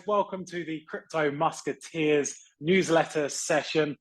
welcome to the Crypto Musketeers newsletter session.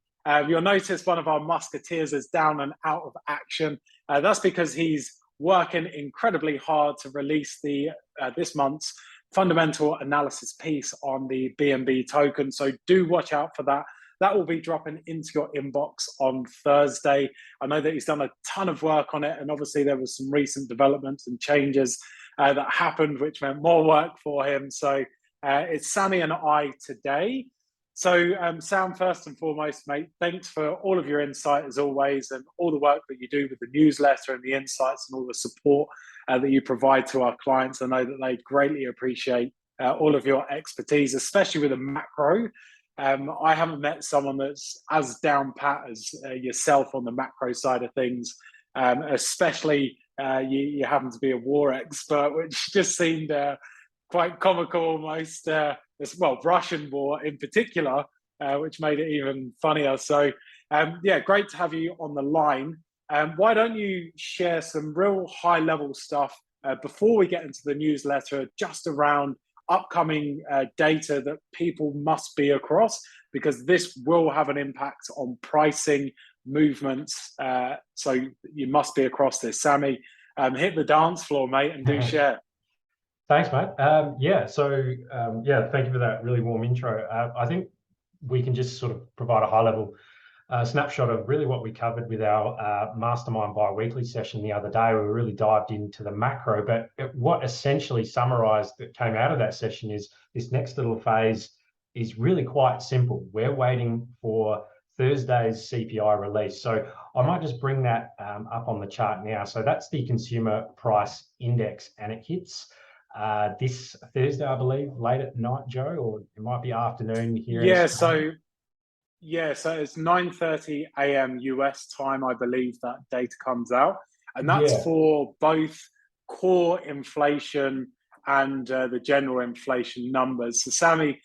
You'll notice one of our Musketeers is down and out of action. That's because he's working incredibly hard to release the this month's fundamental analysis piece on the BNB token. So do watch out for that. That will be dropping into your inbox on Thursday. I know that he's done a ton of work on it, and obviously there was some recent developments and changes that happened, which meant more work for him. So it's Sammy and I today. So Sam, first and foremost, mate, thanks for all of your insight as always, and all the work that you do with the newsletter and the insights and all the support that you provide to our clients. I know that they greatly appreciate all of your expertise, especially with the macro. I haven't met someone that's as down pat as yourself on the macro side of things, especially you happen to be a war expert, which just seemed quite comical almost. Well, Russian war in particular, which made it even funnier. So yeah, great to have you on the line. Why don't you share some real high level stuff before we get into the newsletter, just around upcoming data that people must be across, because this will have an impact on pricing movements. So you must be across this. Sammy, hit the dance floor, mate, and do share. Thanks, mate. Yeah, thank you for that really warm intro. I think we can just sort of provide a high level snapshot of really what we covered with our Mastermind bi-weekly session the other day, where we really dived into the macro. But what essentially summarized that came out of that session is this next little phase is really quite simple. We're waiting for Thursday's CPI release. So I might just bring that up on the chart now. So that's the consumer price index, and it hits this Thursday, I believe, late at night, Joe, or it might be afternoon here. Yeah, so it's 9:30 a.m. US time, I believe that data comes out, and that's for both core inflation and the general inflation numbers. So Sammy,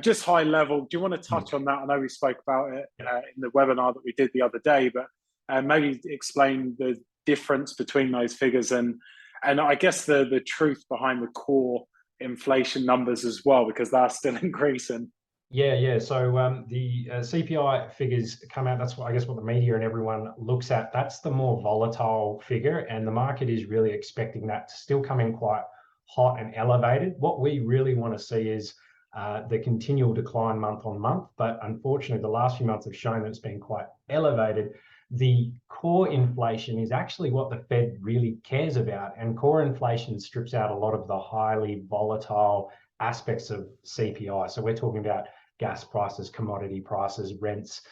just high level, do you want to touch on that? I know we spoke about it in the webinar that we did the other day, but maybe explain the difference between those figures and I guess the truth behind the core inflation numbers as well, because they're still increasing. Yeah. So the CPI figures come out. That's what I guess what the media and everyone looks at. That's the more volatile figure, and the market is really expecting that to still come in quite hot and elevated. What we really want to see is the continual decline month on month, but unfortunately the last few months have shown that it's been quite elevated. The core inflation is actually what the Fed really cares about, and core inflation strips out a lot of the highly volatile aspects of CPI. So we're talking about gas prices, commodity prices, rents,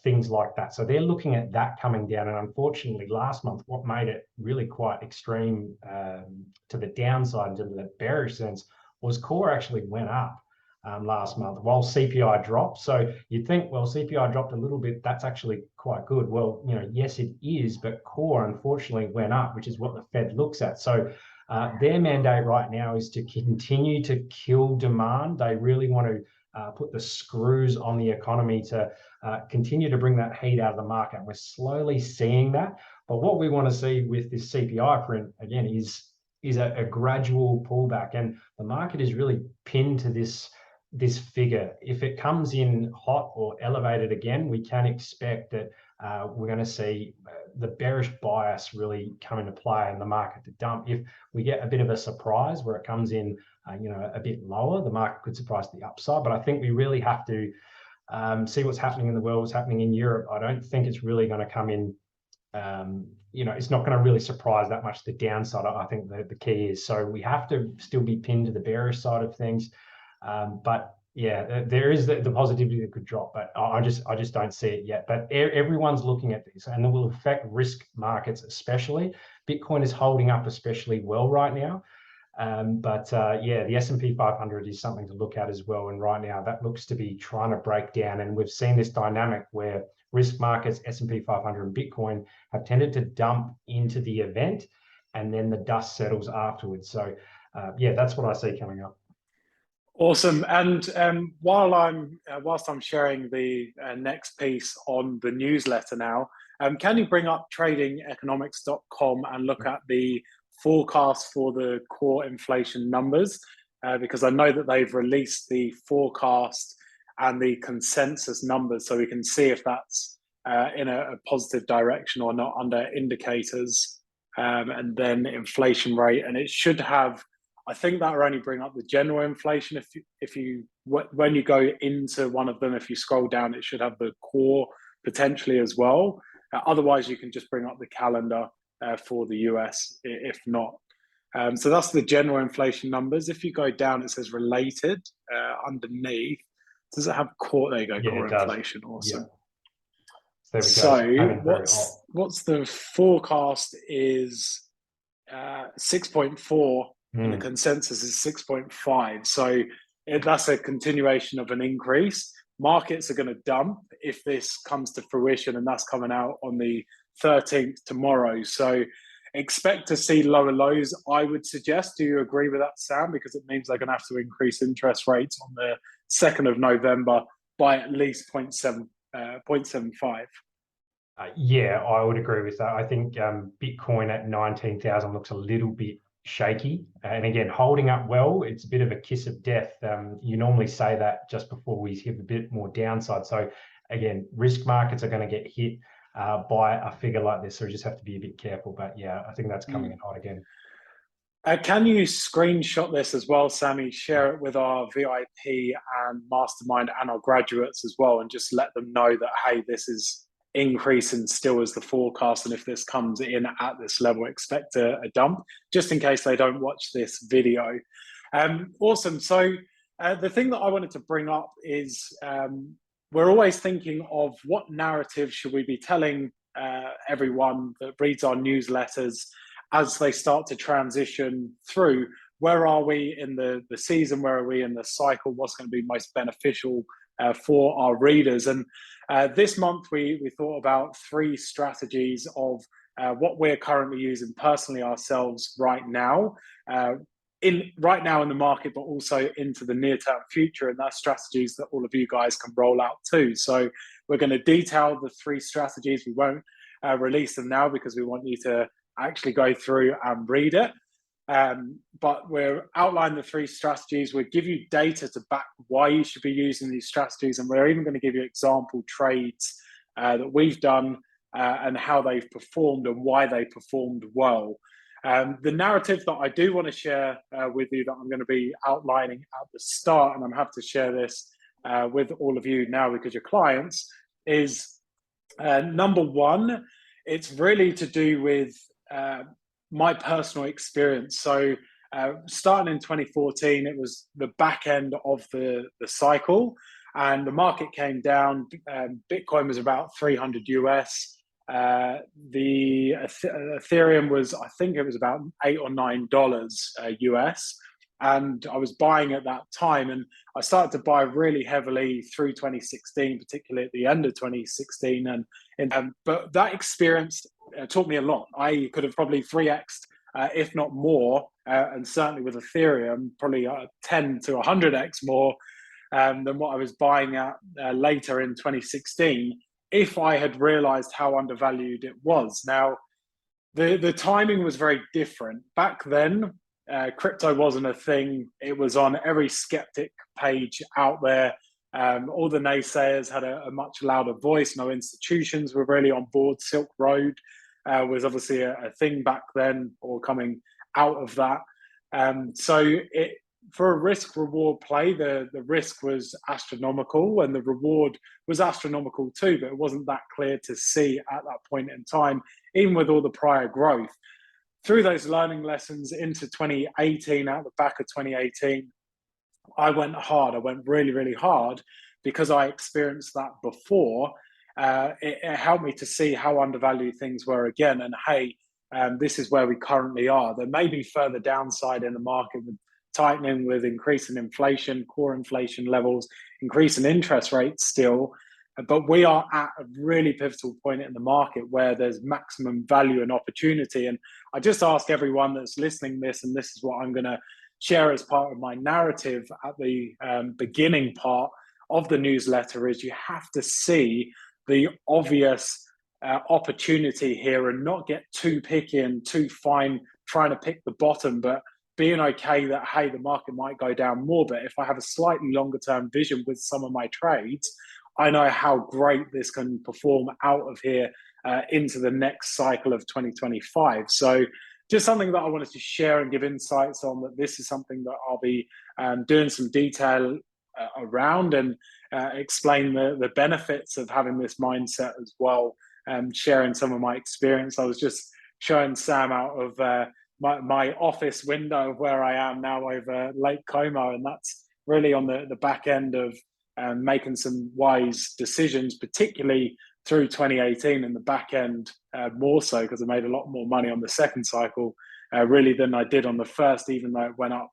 things like that. So they're looking at that coming down. And unfortunately, last month, what made it really quite extreme to the downside, into the bearish sense, was core actually went up last month while CPI dropped. So you'd think, well, CPI dropped a little bit, that's actually quite good. Well, yes, it is, but core unfortunately went up, which is what the Fed looks at. So their mandate right now is to continue to kill demand. They really want to put the screws on the economy to continue to bring that heat out of the market. We're slowly seeing that. But what we want to see with this CPI print, again, is a gradual pullback. And the market is really pinned to this figure. If it comes in hot or elevated again, we can expect that we're going to see the bearish bias really come into play and the market to dump. If we get a bit of a surprise where it comes in, a bit lower, the market could surprise the upside. But I think we really have to see what's happening in the world, what's happening in Europe. I don't think it's really going to come in. It's not going to really surprise that much the downside. I think the key is, so we have to still be pinned to the bearish side of things. But yeah, there is the positivity that could drop, but I just don't see it yet. But everyone's looking at this, and it will affect risk markets especially. Bitcoin is holding up especially well right now. The S&P 500 is something to look at as well. And right now that looks to be trying to break down. And we've seen this dynamic where risk markets, S&P 500 and Bitcoin, have tended to dump into the event, and then the dust settles afterwards. So that's what I see coming up. Awesome. And whilst I'm sharing the next piece on the newsletter now, can you bring up tradingeconomics.com and look at the forecast for the core inflation numbers? because I know that they've released the forecast and the consensus numbers, so we can see if that's in a positive direction or not under indicators, and then inflation rate. And it should have, I think that will only bring up the general inflation. When you go into one of them, if you scroll down, it should have the core potentially as well. Otherwise, you can just bring up the calendar for the US if not. So that's the general inflation numbers. If you go down, it says related underneath. Does it have core? There you go, Yeah, core inflation. Awesome. Yeah. So what's the forecast is 6.4 and the consensus is 6.5. So that's a continuation of an increase. Markets are going to dump if this comes to fruition, and that's coming out on the 13th tomorrow. So expect to see lower lows, I would suggest. Do you agree with that, Sam? Because it means they're going to have to increase interest rates on the 2nd of November by at least 0.75. Yeah, I would agree with that. I think Bitcoin at 19,000 looks a little bit shaky. And again, holding up well, it's a bit of a kiss of death. You normally say that just before we hit a bit more downside. So again, risk markets are going to get hit by a figure like this. So we just have to be a bit careful. But yeah, I think that's coming in hot again. Can you screenshot this as well, Sammy? Share it with our VIP and mastermind and our graduates as well, and just let them know that, hey, this is increasing still as the forecast, and if this comes in at this level, expect a dump, just in case they don't watch this video. Awesome. So the thing that I wanted to bring up is we're always thinking of what narrative should we be telling everyone that reads our newsletters as they start to transition through. Where are we in the season? Where are we in the cycle? What's going to be most beneficial for our readers? And this month, we thought about 3 strategies of what we're currently using personally ourselves right now in the market, but also into the near-term future. And that's strategies that all of you guys can roll out too. So we're going to detail the 3 strategies. We won't release them now because we want you to actually go through and read it. But we'll outline the 3 strategies. We'll give you data to back why you should be using these strategies. And we're even going to give you example trades that we've done and how they've performed and why they performed well. The narrative that I do want to share with you that I'm going to be outlining at the start, and I'm happy to share this with all of you now because you're clients, is number 1, it's really to do with my personal experience. So starting in 2014, it was the back end of the cycle and the market came down. Bitcoin was about 300 US. The Ethereum was, I think it was about $8 or $9 US. And I was buying at that time, and I started to buy really heavily through 2016, particularly at the end of 2016. But that experience taught me a lot. I could have probably 3x'd, if not more, and certainly with Ethereum, probably 10 to 100x more than what I was buying at later in 2016, if I had realized how undervalued it was. Now, the timing was very different. Back then, crypto wasn't a thing. It was on every skeptic page out there. All the naysayers had a much louder voice. No institutions were really on board. Silk Road was obviously a thing back then, or coming out of that. For a risk-reward play, the risk was astronomical and the reward was astronomical too, but it wasn't that clear to see at that point in time, even with all the prior growth. Through those learning lessons into 2018, out the back of 2018, I went hard. I went really, really hard because I experienced that before. It helped me to see how undervalued things were again. And hey, this is where we currently are. There may be further downside in the market with tightening, with increasing inflation, core inflation levels, increasing interest rates still. But we are at a really pivotal point in the market where there's maximum value and opportunity. And I just ask everyone that's listening to this, and this is what I'm going to share as part of my narrative at the beginning part of the newsletter, is you have to see the obvious opportunity here and not get too picky and too fine trying to pick the bottom, but being okay that, hey, the market might go down more, but if I have a slightly longer term vision with some of my trades, I know how great this can perform out of here into the next cycle of 2025. So just something that I wanted to share and give insights on, that this is something that I'll be doing some detail around, and explain the benefits of having this mindset as well, sharing some of my experience. I was just showing Sam out of my office window of where I am now over Lake Como, and that's really on the back end of making some wise decisions, particularly through 2018, and the back end more so, because I made a lot more money on the second cycle really than I did on the first, even though it went up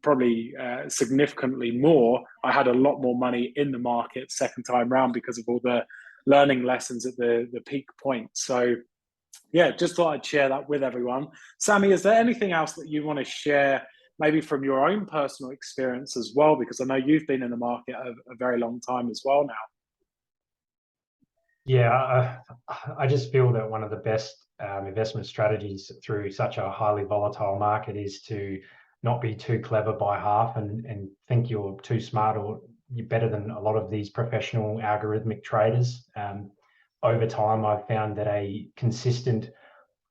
probably significantly more. I had a lot more money in the market second time round because of all the learning lessons at the peak point. So yeah, just thought I'd share that with everyone. Sammy, is there anything else that you want to share, maybe from your own personal experience as well? Because I know you've been in the market a very long time as well now. Yeah, I just feel that one of the best investment strategies through such a highly volatile market is to not be too clever by half and think you're too smart or you're better than a lot of these professional algorithmic traders. Over time, I've found that a consistent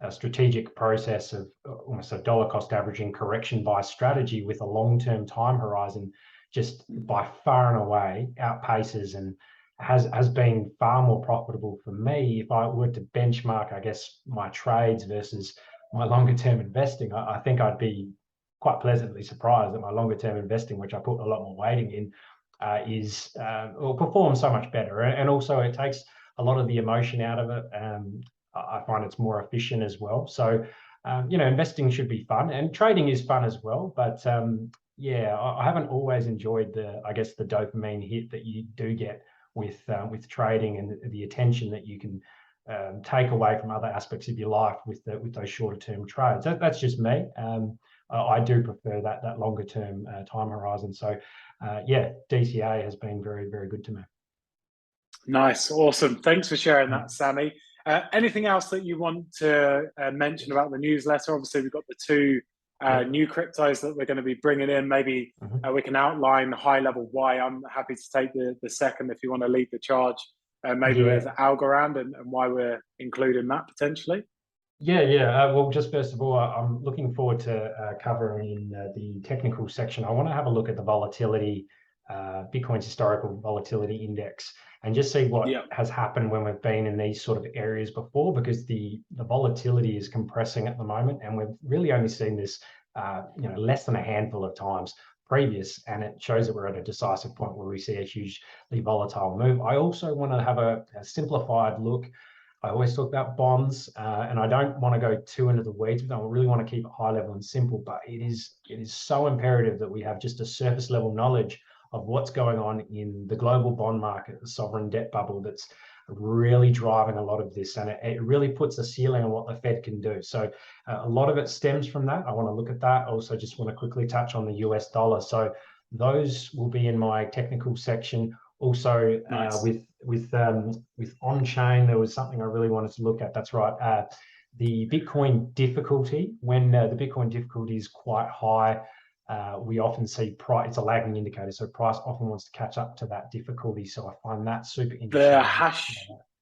strategic process of almost a dollar cost averaging correction by strategy with a long-term time horizon just by far and away outpaces and has been far more profitable for me. If I were to benchmark, I guess, my trades versus my longer term investing, I think I'd be quite pleasantly surprised that my longer term investing, which I put a lot more weighting in, will perform so much better. And also it takes a lot of the emotion out of it. I find it's more efficient as well. So, investing should be fun, and trading is fun as well. But yeah, I haven't always enjoyed the dopamine hit that you do get with trading, and the attention that you can take away from other aspects of your life with those shorter term trades. That's just me. I do prefer that longer term time horizon. So yeah, DCA has been very, very good to me. Nice, awesome. Thanks for sharing that, Sammy. Anything else that you want to mention about the newsletter? Obviously, we've got the two new cryptos that we're going to be bringing in. Maybe we can outline high level why. I'm happy to take the second if you want to lead the charge, maybe with Algorand and why we're including that potentially. Yeah. Well, just first of all, I'm looking forward to covering the technical section. I want to have a look at the volatility, Bitcoin's historical volatility index, and just see what has happened when we've been in these sort of areas before, because the volatility is compressing at the moment, and we've really only seen this less than a handful of times previous, and it shows that we're at a decisive point where we see a hugely volatile move. I also want to have a simplified look. I always talk about bonds, and I don't want to go too into the weeds, but I really want to keep it high level and simple. But it is so imperative that we have just a surface level knowledge of what's going on in the global bond market, the sovereign debt bubble that's really driving a lot of this, and it really puts a ceiling on what the Fed can do. So a lot of it stems from that. I want to look at that. Also, just want to quickly touch on the US dollar. So those will be in my technical section. Also, nice. with on-chain, there was something I really wanted to look at. That's right. The Bitcoin difficulty. When the Bitcoin difficulty is quite high, we often see price. It's a lagging indicator, so price often wants to catch up to that difficulty. So I find that super interesting. The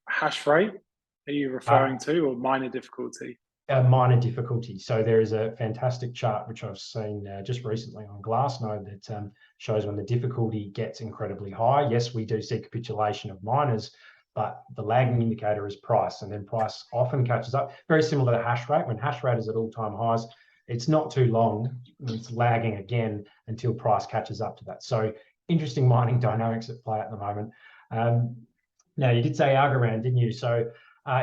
hash rate, are you referring to, or minor difficulty? Minor difficulty. So there is a fantastic chart which I've seen just recently on Glassnode that shows when the difficulty gets incredibly high. Yes, we do see capitulation of miners, but the lagging indicator is price, and then price often catches up. Very similar to hash rate. When hash rate is at all-time highs, it's not too long, it's lagging again until price catches up to that. So interesting mining dynamics at play at the moment. Now, you did say Algorand, didn't you? So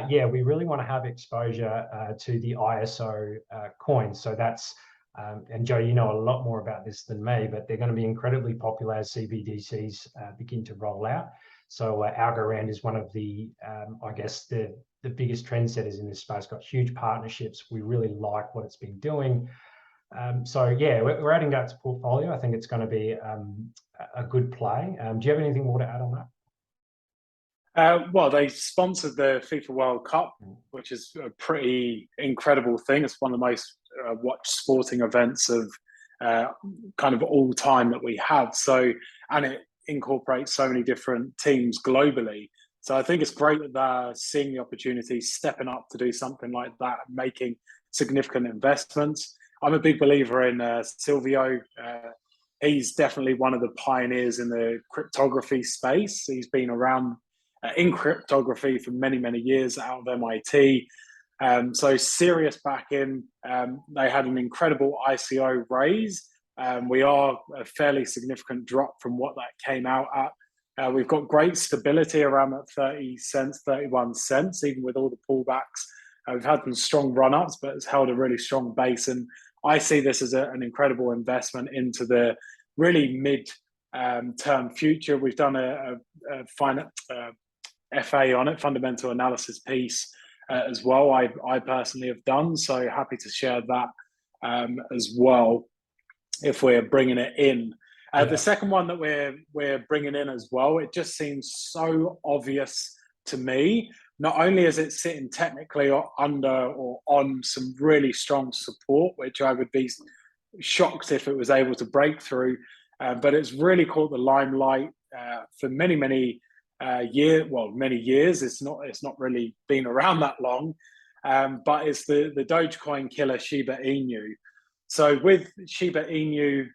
yeah, we really want to have exposure to the ISO coins. So that's, and Joe, you know a lot more about this than me, but they're going to be incredibly popular as CBDCs begin to roll out. So Algorand is one of the, I guess, the biggest trendsetters in this space, got huge partnerships. We really like what it's been doing. So yeah, we're adding that to portfolio. I think it's going to be a good play. Do you have anything more to add on that? Well, they sponsored the FIFA World Cup, which is a pretty incredible thing. It's one of the most watch sporting events of kind of all time that we have. So, and it incorporates so many different teams globally. So I think it's great that they're seeing the opportunity, stepping up to do something like that, making significant investments. I'm a big believer in Silvio. He's definitely one of the pioneers in the cryptography space. He's been around in cryptography for many, many years out of MIT. So serious backing. They had an incredible ICO raise. We are a fairly significant drop from what that came out at. We've got great stability around that 30 cents, 31 cents, even with all the pullbacks. We've had some strong run-ups, but it's held a really strong base. And I see this as an incredible investment into the really mid-term future. We've done a FA on it, fundamental analysis piece as well. I personally have done, so happy to share that as well if we're bringing it in. The second one that we're bringing in as well, it just seems so obvious to me. Not only is it sitting technically or under or on some really strong support, which I would be shocked if it was able to break through, but it's really caught the limelight for many years. It's not really been around that long, but it's the Dogecoin killer Shiba Inu. So with Shiba Inu,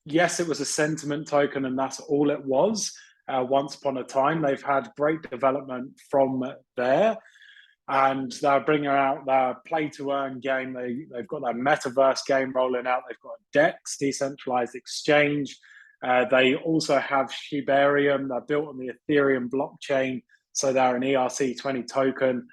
yes, it was a sentiment token, and that's all it was. Once upon a time, they've had great development from there, and they're bringing out their play-to-earn game. They've got their metaverse game rolling out. They've got DEX, decentralized exchange. They also have Shibarium. They're built on the Ethereum blockchain, so they're an ERC20 token,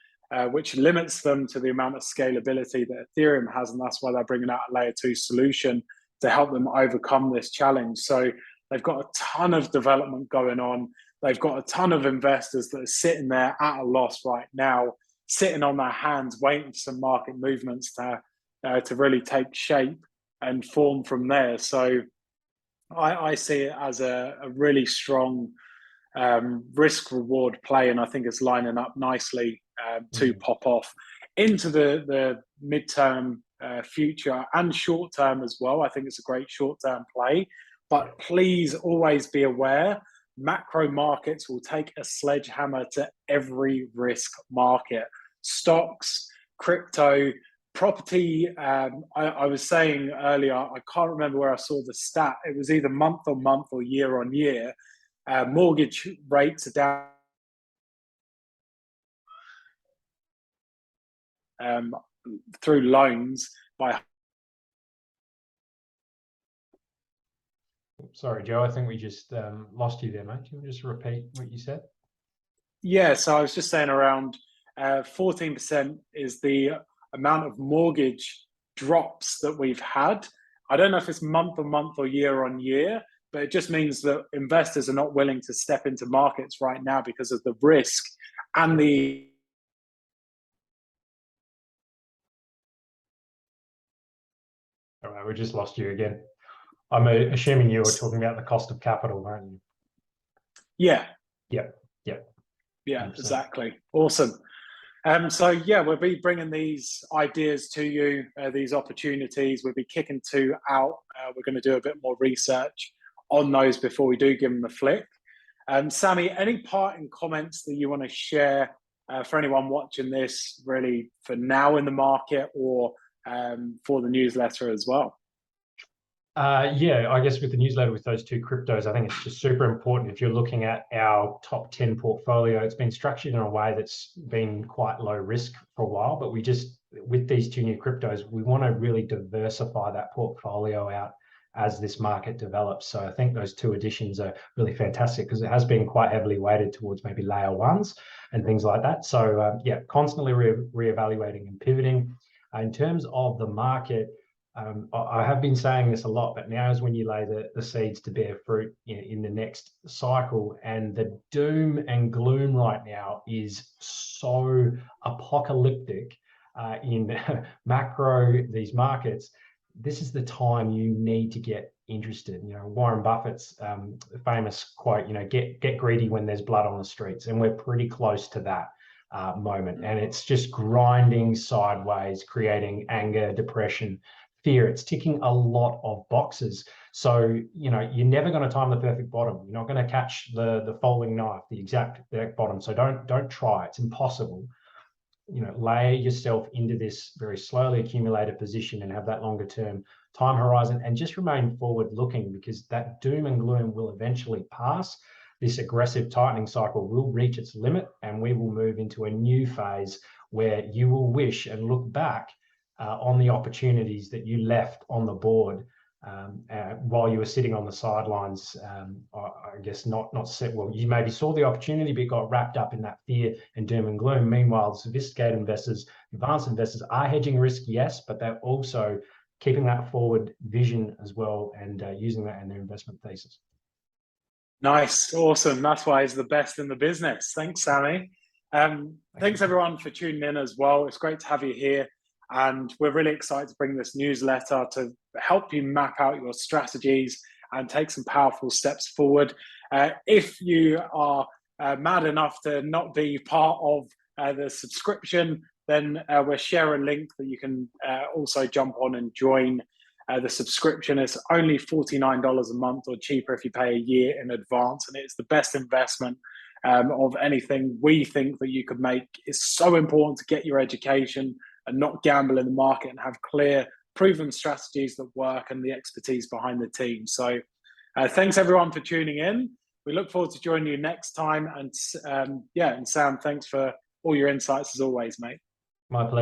which limits them to the amount of scalability that Ethereum has, and that's why they're bringing out a layer 2 solution to help them overcome this challenge. So they've got a ton of development going on. They've got a ton of investors that are sitting there at a loss right now, sitting on their hands, waiting for some market movements to really take shape and form from there. So I see it as a really strong risk-reward play, and I think it's lining up nicely to pop off into the midterm future and short term as well. I think it's a great short-term play, but please always be aware macro markets will take a sledgehammer to every risk market. Stocks, crypto, property. I was saying earlier, I can't remember where I saw the stat. It was either month on month or year on year. Mortgage rates are down through loans by. Sorry, Joe, I think we just lost you there, mate. Can you just repeat what you said? Yeah, so I was just saying around 14% is the amount of mortgage drops that we've had. I don't know if it's month on month or year on year, but it just means that investors are not willing to step into markets right now because of the risk and the. All right, we just lost you again. I'm assuming you were talking about the cost of capital, weren't you? Yeah. Yep. Yeah, exactly. Awesome. So yeah, we'll be bringing these ideas to you, these opportunities. We'll be kicking 2 out. We're going to do a bit more research on those before we do give them a flick. Sammy, any parting comments that you want to share for anyone watching this, really for now in the market or for the newsletter as well? Yeah, I guess with the newsletter with those 2 cryptos, I think it's just super important. If you're looking at our top 10 portfolio, it's been structured in a way that's been quite low risk for a while, but we just, with these 2 new cryptos, we want to really diversify that portfolio out as this market develops. So I think those 2 additions are really fantastic because it has been quite heavily weighted towards maybe layer 1s and things like that. So yeah, constantly reevaluating and pivoting. In terms of the market, I have been saying this a lot, but now is when you lay the seeds to bear fruit in the next cycle. And the doom and gloom right now is so apocalyptic in macro, these markets. This is the time you need to get interested. Warren Buffett's famous quote, get greedy when there's blood on the streets. And we're pretty close to that. moment, and it's just grinding sideways, creating anger, depression, fear. It's ticking a lot of boxes. So, you know, you're never going to time the perfect bottom. You're not going to catch the folding knife, the exact bottom. So don't try. It's impossible. You know, layer yourself into this very slowly accumulated position and have that longer term time horizon, and just remain forward looking, because that doom and gloom will eventually pass. This aggressive tightening cycle will reach its limit, and we will move into a new phase where you will wish and look back on the opportunities that you left on the board while you were sitting on the sidelines. I guess not set well. You maybe saw the opportunity, but got wrapped up in that fear and doom and gloom. Meanwhile, sophisticated investors, advanced investors are hedging risk, yes, but they're also keeping that forward vision as well, and using that in their investment thesis. Nice, awesome. That's why he's the best in the business. Thanks, Sammy. Thanks everyone for tuning in as well. It's great to have you here. And we're really excited to bring this newsletter to help you map out your strategies and take some powerful steps forward. If you are mad enough to not be part of the subscription, then we'll share a link that you can also jump on and join the subscription. Is only $49 a month, or cheaper if you pay a year in advance, and it's the best investment of anything we think that you could make. It's so important to get your education and not gamble in the market, and have clear, proven strategies that work and the expertise behind the team. So thanks everyone for tuning in. We look forward to joining you next time. And and Sam, thanks for all your insights as always, mate. My pleasure.